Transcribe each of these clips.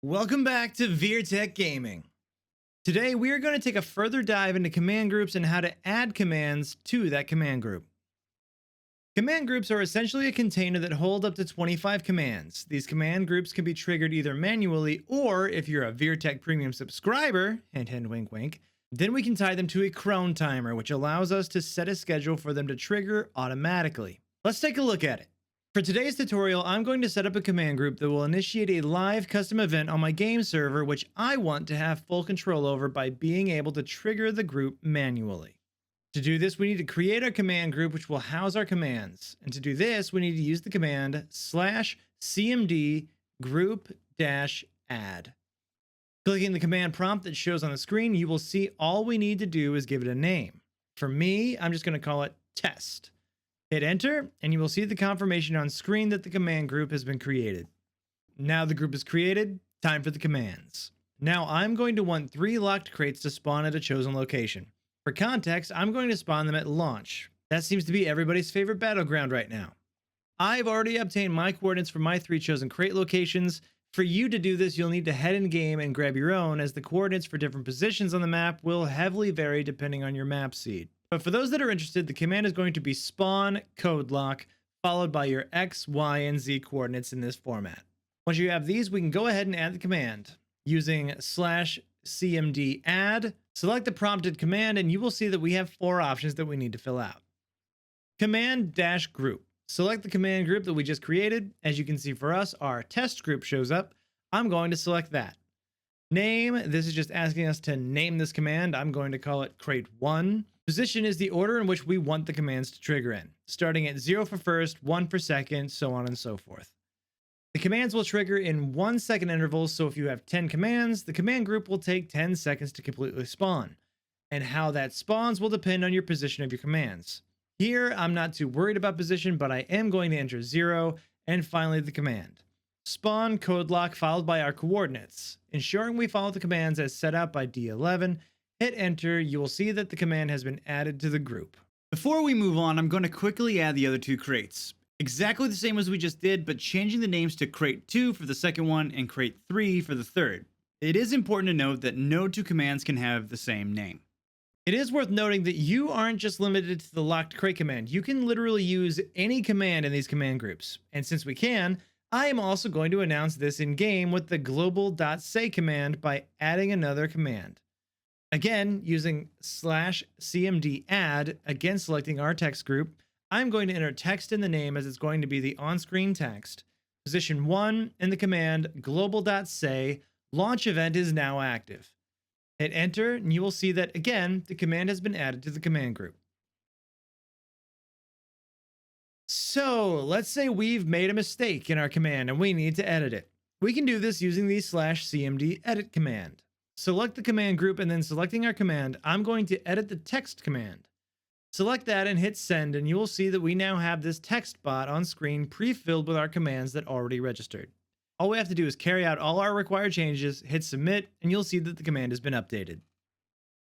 Welcome back to VereTech Gaming. Today we are going to take a further dive into command groups and how to add commands to that command group. Command groups are essentially a container that hold up to 25 commands. These command groups can be triggered either manually or, if you're a VereTech Premium subscriber, hint hint wink wink, then we can tie them to a cron timer, which allows us to set a schedule for them to trigger automatically. Let's take a look at it. For today's tutorial, I'm going to set up a command group that will initiate a live custom event on my game server, which I want to have full control over by being able to trigger the group manually. To do this, we need to create our command group, which will house our commands. And to do this, we need to use the command /cmd group-add. Clicking the command prompt that shows on the screen, you will see all we need to do is give it a name. For me, I'm just going to call it test. Hit enter, and you will see the confirmation on screen that the command group has been created. Now the group is created, time for the commands. Now I'm going to want 3 locked crates to spawn at a chosen location. For context, I'm going to spawn them at launch. That seems to be everybody's favorite battleground right now. I've already obtained my coordinates for my 3 chosen crate locations. For you to do this, you'll need to head in game and grab your own, as the coordinates for different positions on the map will heavily vary depending on your map seed. But for those that are interested, the command is going to be spawn code lock followed by your X, Y, and Z coordinates in this format. Once you have these, we can go ahead and add the command using /cmd add. Select the prompted command, and you will see that we have 4 options that we need to fill out. Command-group. Select the command group that we just created. As you can see, for us, our test group shows up. I'm going to select that. Name, this is just asking us to name this command. I'm going to call it crate 1. Position is the order in which we want the commands to trigger in, starting at 0 for first, 1 for second, so on and so forth. The commands will trigger in 1-second intervals, so if you have 10 commands, the command group will take 10 seconds to completely spawn. And how that spawns will depend on your position of your commands. Here, I'm not too worried about position, but I am going to enter 0, and finally the command. Spawn code lock followed by our coordinates. Ensuring we follow the commands as set out by D11, hit enter, you will see that the command has been added to the group. Before we move on, I'm going to quickly add the other 2 crates. Exactly the same as we just did, but changing the names to crate 2 for the second one and crate 3 for the third. It is important to note that no 2 commands can have the same name. It is worth noting that you aren't just limited to the locked crate command. You can literally use any command in these command groups. And since we can, I am also going to announce this in game with the global.say command by adding another command. Again, using /cmd add, again selecting our text group, I'm going to enter text in the name as it's going to be the on-screen text. Position 1 in the command global.say launch event is now active. Hit enter and you will see that again, the command has been added to the command group. So let's say we've made a mistake in our command and we need to edit it. We can do this using the /cmd edit command. Select the command group, and then selecting our command, I'm going to edit the text command. Select that and hit send, and you will see that we now have this text bot on screen pre-filled with our commands that already registered. All we have to do is carry out all our required changes, hit submit, and you'll see that the command has been updated.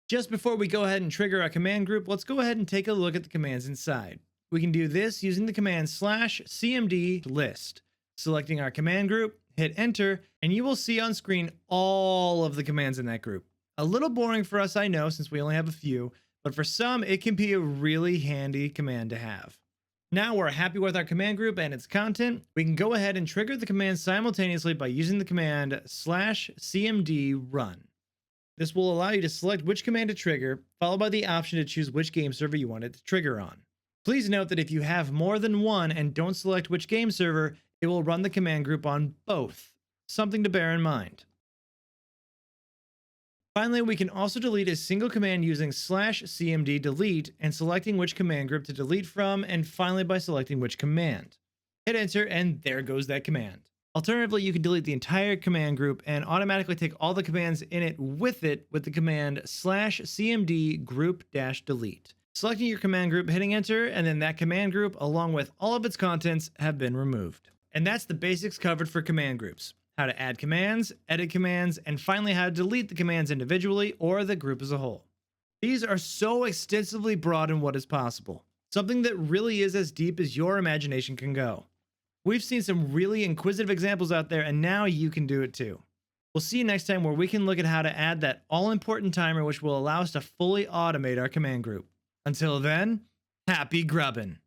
Just before we go ahead and trigger our command group, let's go ahead and take a look at the commands inside. We can do this using the command /cmd list. Selecting our command group, hit enter, and you will see on screen all of the commands in that group. A little boring for us, I know, since we only have a few, but for some, it can be a really handy command to have. Now we're happy with our command group and its content, we can go ahead and trigger the command simultaneously by using the command /cmd run. This will allow you to select which command to trigger, followed by the option to choose which game server you want it to trigger on. Please note that if you have more than one and don't select which game server, it will run the command group on both. Something to bear in mind. Finally, we can also delete a single command using /cmd delete and selecting which command group to delete from, and finally by selecting which command. Hit enter and there goes that command. Alternatively, you can delete the entire command group and automatically take all the commands in it with the command /cmd group-delete. Selecting your command group, hitting enter, and then that command group along with all of its contents have been removed. And that's the basics covered for command groups. How to add commands, edit commands, and finally how to delete the commands individually or the group as a whole. These are so extensively broad in what is possible. Something that really is as deep as your imagination can go. We've seen some really inquisitive examples out there, and now you can do it too. We'll see you next time where we can look at how to add that all-important timer which will allow us to fully automate our command group. Until then, happy grubbin'.